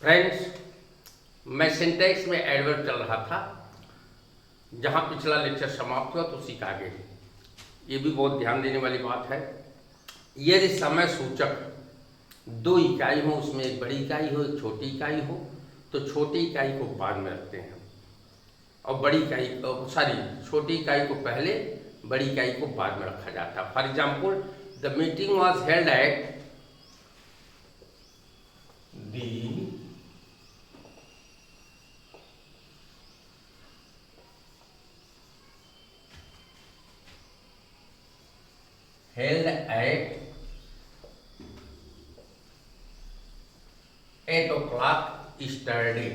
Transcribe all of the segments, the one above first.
Friends, मैं syntax में adverb चल रहा था। जहाँ पिछला लेक्चर समाप्त हुआ तो उसी का आगे ये भी बहुत ध्यान देने वाली बात है। यदि समय सूचक दो इकाई हो, उसमें एक बड़ी इकाई हो एक छोटी इकाई हो, तो छोटी इकाई को बाद में रखते हैं और बड़ी इकाई छोटी इकाई को पहले, बड़ी इकाई को बाद में रखा जाता है। For example, the meeting was held at the held at 8 o'clock yesterday.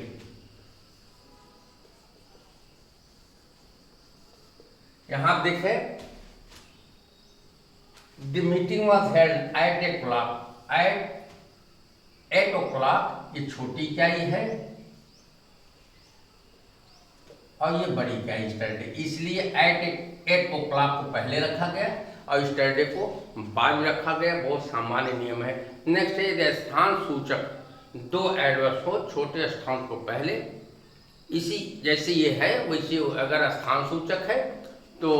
यहां आप देखें, the meeting was held at 8 o'clock। At 8 o'clock ये छोटी इकाई है और ये बड़ी इकाई स्टरडे, इसलिए एट 8 o'clock को पहले रखा गया और स्टरडे को बाद में रखा गया। बहुत सामान्य नियम है। नेक्स्ट है, यदि स्थान सूचक दो एडवर्ब्स हो, छोटे स्थान को पहले, इसी जैसे ये है वैसे अगर स्थान सूचक है तो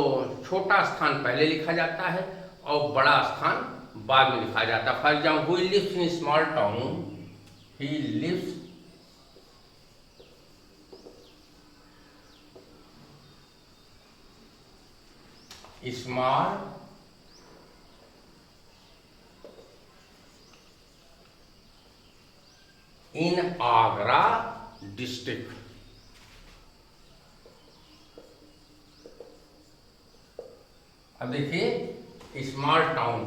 छोटा स्थान पहले लिखा जाता है और बड़ा स्थान बाद में लिखा जाता है। For example, who lives in small town, he lives small in Agra district. अब देखिए, स्मॉल टाउन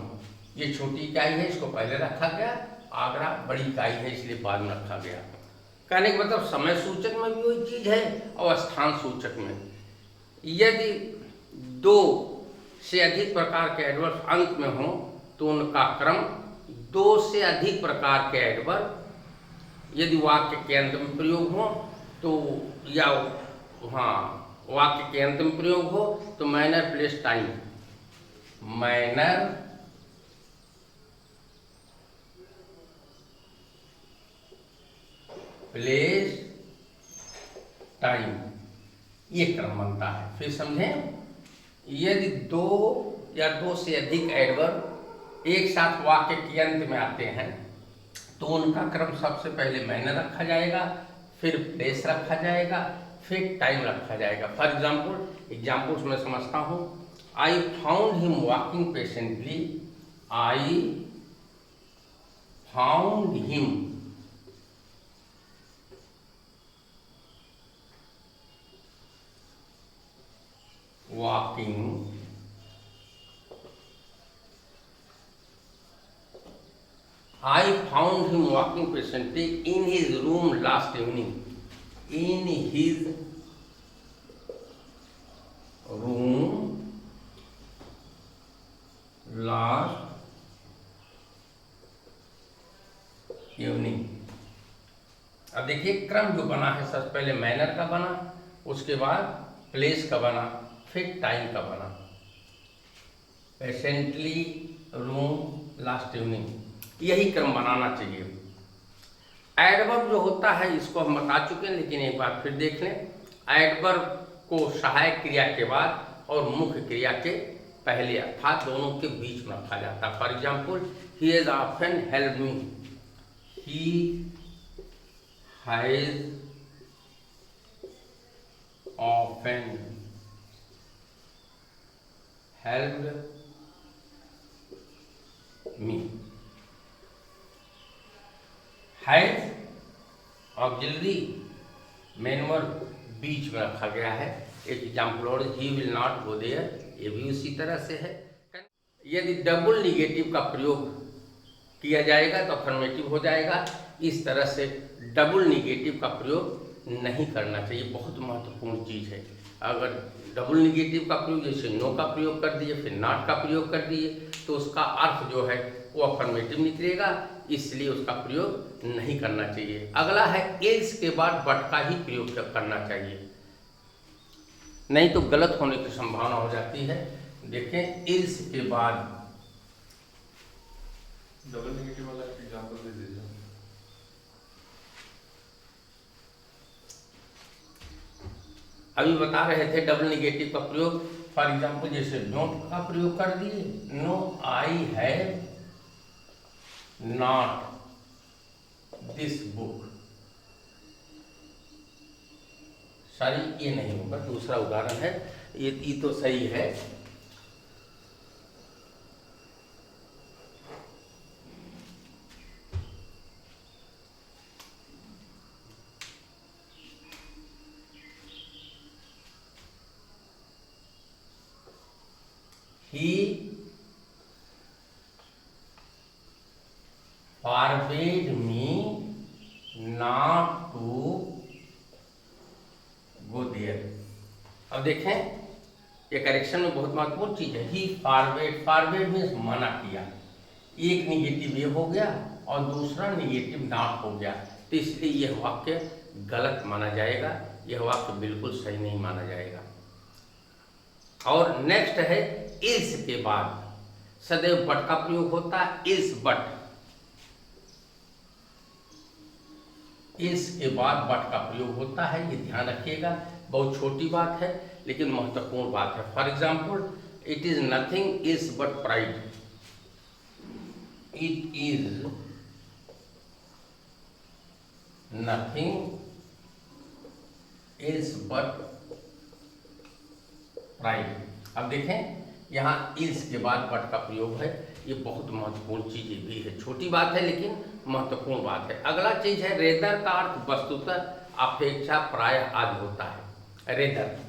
ये छोटी इकाई है, इसको पहले रखा गया। आगरा बड़ी इकाई है, इसलिए बाद में रखा गया। कहने का मतलब समय सूचक में भी वही चीज है और स्थान सूचक में। यदि दो से अधिक प्रकार के एडवर्ब अंत में हो तो उनका क्रम, दो से अधिक प्रकार के एडवर्ब यदि वाक्य के अंत में प्रयोग हो तो, या वाक्य के अंत में प्रयोग हो तो manner place time, manner place time ये क्रम बनता है। फिर समझें, यदि दो या दो से अधिक एडवर्ब एक साथ वाक्य के अंत में आते हैं तो उनका क्रम सबसे पहले मैनर रखा जाएगा, फिर प्लेस रखा जाएगा, फिर टाइम रखा जाएगा। फॉर एग्जाम्पल्स मैं समझता हूँ। I found him walking patiently, I found him walking I found him walking patiently in his room last evening. In his room last evening. अब देखिए, क्रम जो बना है, सबसे पहले मैनर का बना, उसके बाद प्लेस का बना, फिर टाइम का बना। पेशेंटली, रूम, लास्ट इवनिंग, यही क्रम बनाना चाहिए। एडवर्ब जो होता है इसको हम बता चुके हैं, लेकिन एक बार फिर देख लें। एडवर्ब को सहायक क्रिया के बाद और मुख्य क्रिया के पहले अर्थात दोनों के बीच में रखा जाता है। For example, he has often help me, he has often helped me. Has auxiliary main verb बीच में रखा गया है। एक एग्जाम्पल और, he will not go there, ये भी उसी तरह से है। यदि डबल निगेटिव का प्रयोग किया जाएगा तो अफर्मेटिव हो जाएगा। इस तरह से डबल निगेटिव का प्रयोग नहीं करना चाहिए, बहुत महत्वपूर्ण चीज़ है। अगर डबल निगेटिव का प्रयोग, जैसे नो का प्रयोग कर दिए, फिर नॉट का प्रयोग कर दिए, तो उसका अर्थ जो है वो अफर्मेटिव निकलेगा, इसलिए उसका प्रयोग नहीं करना चाहिए। अगला है, एल्स के बाद बट का ही प्रयोग करना चाहिए, नहीं तो गलत होने की संभावना हो जाती है। देखें, एल्स के बाद डबल नेगेटिव वाला एग्जांपल दे दीजिए। अभी बता रहे थे डबल निगेटिव का प्रयोग। फॉर एग्जाम्पल जैसे डोंट का प्रयोग कर दिए, no I have not this book. Sorry, ये नहीं होगा, दूसरा उदाहरण है, ये तो सही है। He forbade me not to go there। अब देखें, ये करेक्शन में बहुत महत्वपूर्ण चीज है। ही फॉरबेड मीन्स मना किया। एक निगेटिव ये हो गया और दूसरा निगेटिव नॉट हो गया, तो इसलिए यह वाक्य गलत माना जाएगा, यह वाक्य बिल्कुल सही नहीं माना जाएगा। और नेक्स्ट है इस के बाद सदैव बट का प्रयोग होता है। इस बट, इस के बाद बट का प्रयोग होता है, ये ध्यान रखिएगा। बहुत छोटी बात है लेकिन महत्वपूर्ण बात है। For example, it is nothing is but pride. It is nothing is but pride. अब देखें, यहाँ इज के बाद बट का प्रयोग है, ये बहुत महत्वपूर्ण चीज भी है। छोटी बात है लेकिन महत्वपूर्ण बात है। अगला चीज है रेदर का अर्थ वस्तुतः, अपेक्षा, प्राय आदि होता है। रेदर,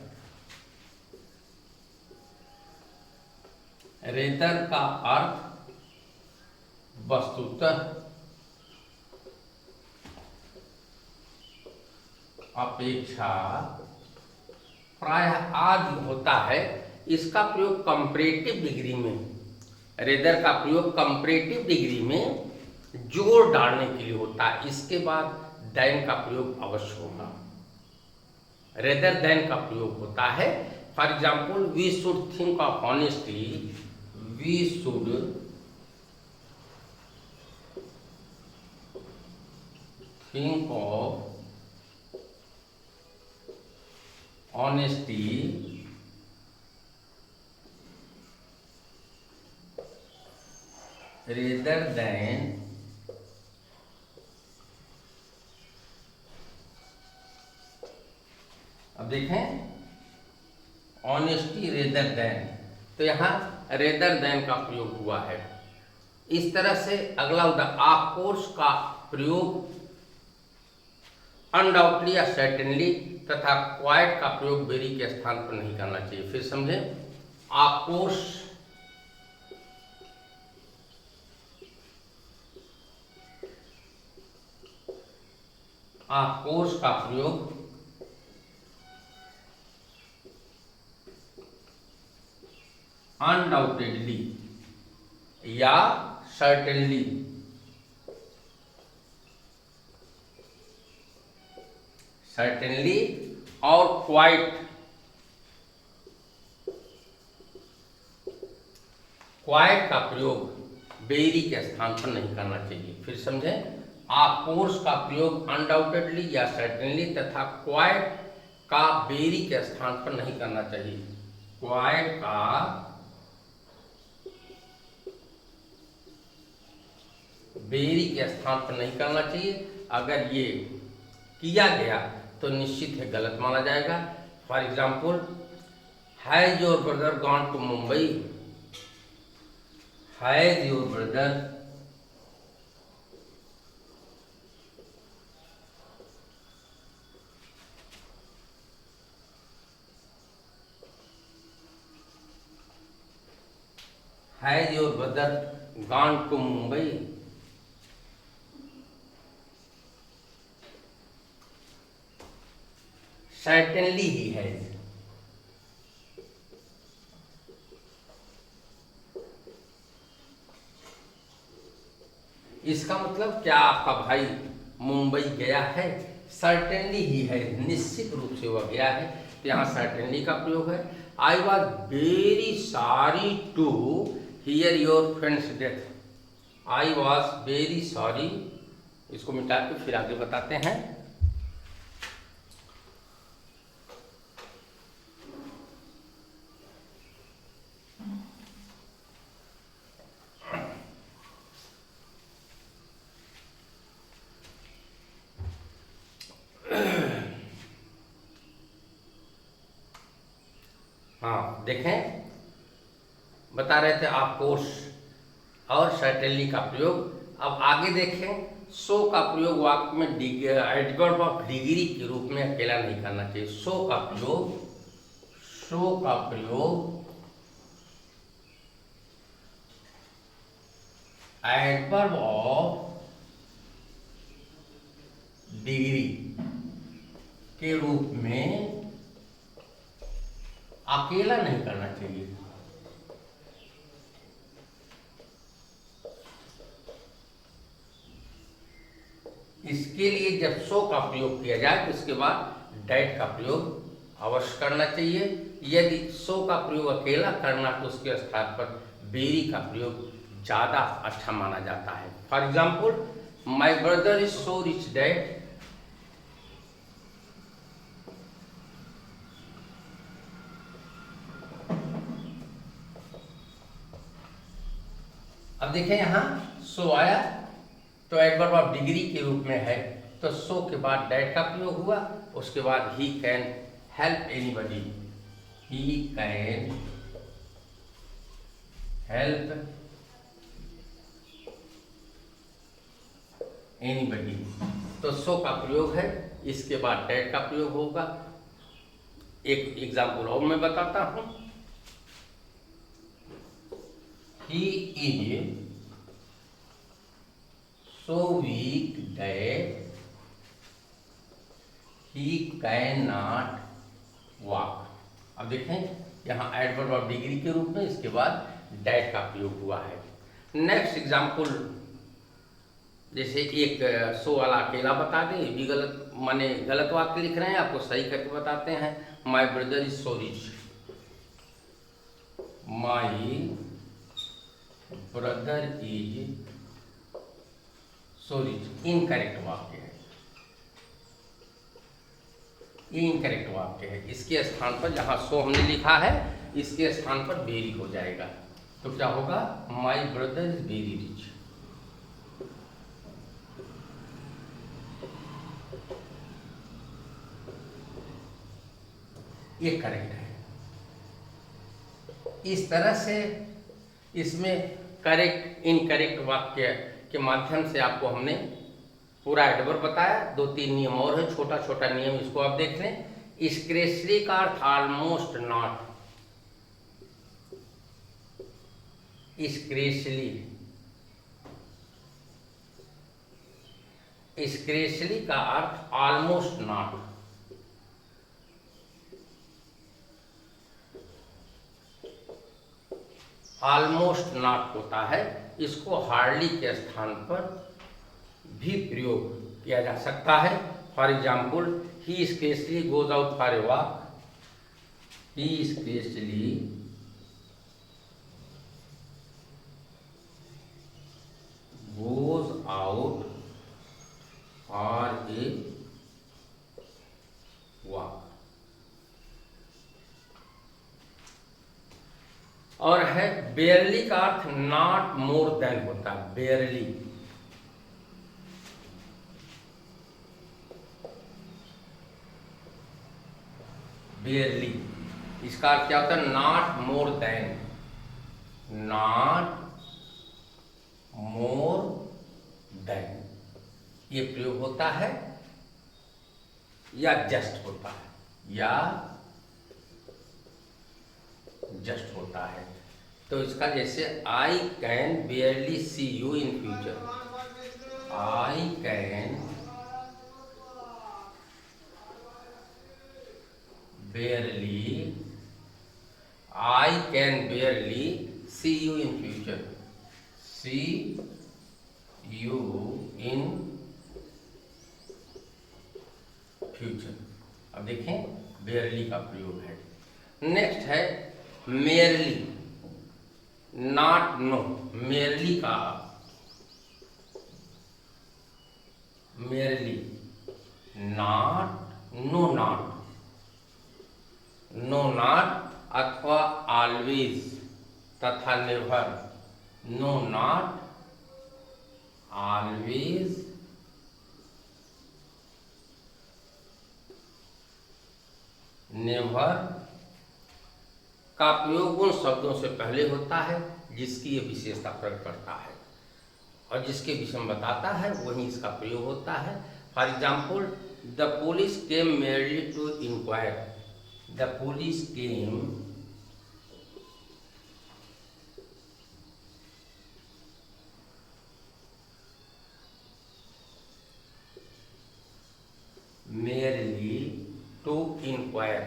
रेदर का अर्थ वस्तुतः, अपेक्षा, प्राय आदि होता है। इसका प्रयोग कंपैरेटिव डिग्री में, रेदर का प्रयोग कंपैरेटिव डिग्री में जोर डालने के लिए होता है। इसके बाद देन का प्रयोग अवश्य होगा। रेदर देन का प्रयोग होता है। For example, we should think of honestly, we should think of honesty rather than अब देखें, ऑनेस्टी रेदर देन, तो यहाँ रेदर देन का प्रयोग हुआ है। इस तरह से अगला उदाहरण, ऑफकोर्स का प्रयोग अनडाउटली या सर्टेनली तथा क्वाइट का प्रयोग वेरी के स्थान पर नहीं करना चाहिए। फिर समझें, ऑफकोर्स, ऑफकोर्स का प्रयोग अनडाउटेडली या सर्टेनली, सर्टेनली और क्वाइट, क्वाइट का प्रयोग वेरी के स्थान पर नहीं करना चाहिए। फिर समझें, ऑफकोर्स का प्रयोग अनडाउटेडली या सर्टेनली तथा क्वाइट का वेरी के स्थान पर नहीं करना चाहिए। क्वाइट का वेरी के स्थान पर नहीं करना चाहिए। अगर ये किया गया तो निश्चित है गलत माना जाएगा। For example, has your brother gone to Mumbai, has your brother has your brother gone to Mumbai. Certainly he है। इसका मतलब क्या आपका भाई मुंबई गया है? सर्टेनली ही है, निश्चित रूप से वह गया है, तो यहाँ सर्टेनली का प्रयोग है। I was very sorry to hear your friends death. I was very sorry, इसको मिटा के फिर आगे बताते हैं। हाँ देखें, बता रहे थे ऑफ कोर्स और सर्टेनली का प्रयोग। अब आगे देखें, सो का प्रयोग वाक्य में एडवर्ब ऑफ डिग्री के रूप में अकेला नहीं करना चाहिए। सो का प्रयोग एडवर्ब ऑफ डिग्री के रूप में अकेला नहीं करना चाहिए। इसके लिए जब सो का प्रयोग किया जाए तो उसके बाद डैट का प्रयोग अवश्य करना चाहिए। यदि सो का प्रयोग अकेला करना तो उसके स्थान पर वेरी का प्रयोग ज़्यादा अच्छा माना जाता है। For example, my brother is so rich that अब देखें यहाँ सो आया तो एडवर्ब ऑफ डिग्री के रूप में है, तो सो के बाद डैट का प्रयोग हुआ। उसके बाद he can help anybody, he can help anybody, तो सो का प्रयोग है, इसके बाद डैट का प्रयोग होगा। एक एग्जाम्पल और मैं बताता हूं, he is so weak that he cannot walk। अब देखें यहाँ एडवर्ब ऑफ डिग्री के रूप में इसके बाद डैट का प्रयोग हुआ है। नेक्स्ट एग्जाम्पल, जैसे एक सो वाला अकेला बता दें, ये भी गलत माने गलत वाक्य लिख रहे हैं, आपको सही करके बताते हैं। My brother is so rich, my brother is so rich, incorrect वाक्य है, ये इनकरेक्ट वाक्य है। इसके स्थान पर जहां सो हमने लिखा है इसके स्थान पर वेरी हो जाएगा, तो क्या होगा, my brother is very rich. ये करेक्ट है। इस तरह से इसमें करेक्ट इनकरेक्ट वाक्य के माध्यम से आपको हमने पूरा एडवर्ब बताया। 2-3 नियम और है, छोटा छोटा नियम, इसको आप देख लें। स्क्रेचली का अर्थ ऑलमोस्ट नॉट, स्क्रेचली का अर्थ ऑलमोस्ट नॉट, ऑलमोस्ट नॉट होता है। इसको हार्डली के स्थान पर भी प्रयोग किया जा सकता है। For example, he scarcely goes out for a walk, he scarcely goes out for a walk. और है बेयरली का अर्थ नॉट मोर देन होता है, बेयरली, बेयरली इसका अर्थ क्या होता है, not more than, not more than, ये प्रयोग होता है। या जस्ट होता है, या जस्ट होता है। तो इसका जैसे I can barely see you in future, I can barely, I can barely see you in future, see you in future. अब देखें बेयरली का प्रयोग है। नेक्स्ट है मेयरली, नॉट नो, मेयरली का, merely not, no not, no not अथवा always तथा never, no not, always, never, का प्रयोग उन शब्दों से पहले होता है जिसकी ये विशेषता प्रकट करता है, और जिसके विषय में बताता है वहीं इसका प्रयोग होता है। For example, the police came merely to inquire. The police came merely to inquire।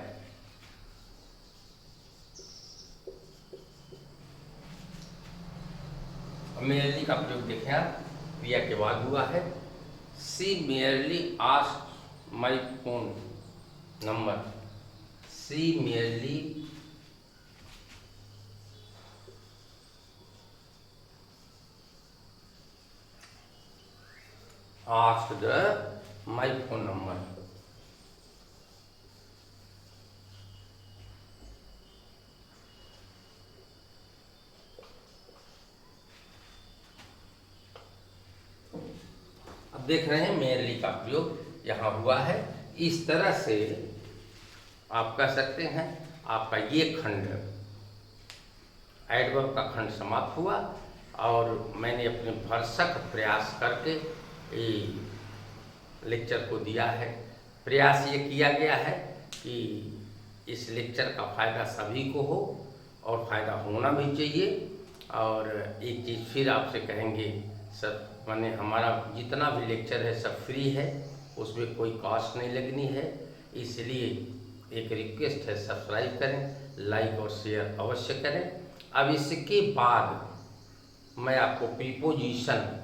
merely का प्रयोग देखें आप, क्रिया के बाद हुआ है। She merely asked my phone number। She merely asked my phone number। अब देख रहे हैं मेयरली का प्रयोग यहाँ हुआ है। इस तरह से आप कह सकते हैं आपका ये खंड एडवर्ब का खंड समाप्त हुआ, और मैंने अपने भरसक प्रयास करके लेक्चर को दिया है। प्रयास ये किया गया है कि इस लेक्चर का फ़ायदा सभी को हो, और फ़ायदा होना भी चाहिए। और एक चीज़ फिर आपसे कहेंगे, सब माने हमारा जितना भी लेक्चर है सब फ्री है, उसमें कोई कॉस्ट नहीं लगनी है। इसलिए एक रिक्वेस्ट है, सब्सक्राइब करें, लाइक और शेयर अवश्य करें। अब इसके बाद मैं आपको प्रीपोजिशन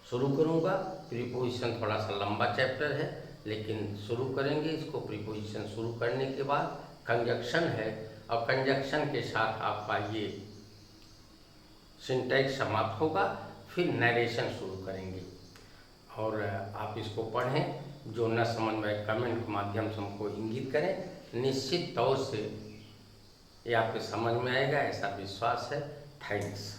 शुरू करूँगा। प्रीपोजिशन थोड़ा सा लंबा चैप्टर है, लेकिन शुरू करेंगे इसको। प्रीपोजिशन शुरू करने के बाद कंजक्शन है, और कंजक्शन के साथ आपका ये सिंटैक्स समाप्त होगा। फिर नरेशन शुरू करेंगे, और आप इसको पढ़ें। जो न समझ में कमेंट के माध्यम से हमको इंगित करें। निश्चित तौर से ये आपके समझ में आएगा, ऐसा विश्वास है। थैंक्स।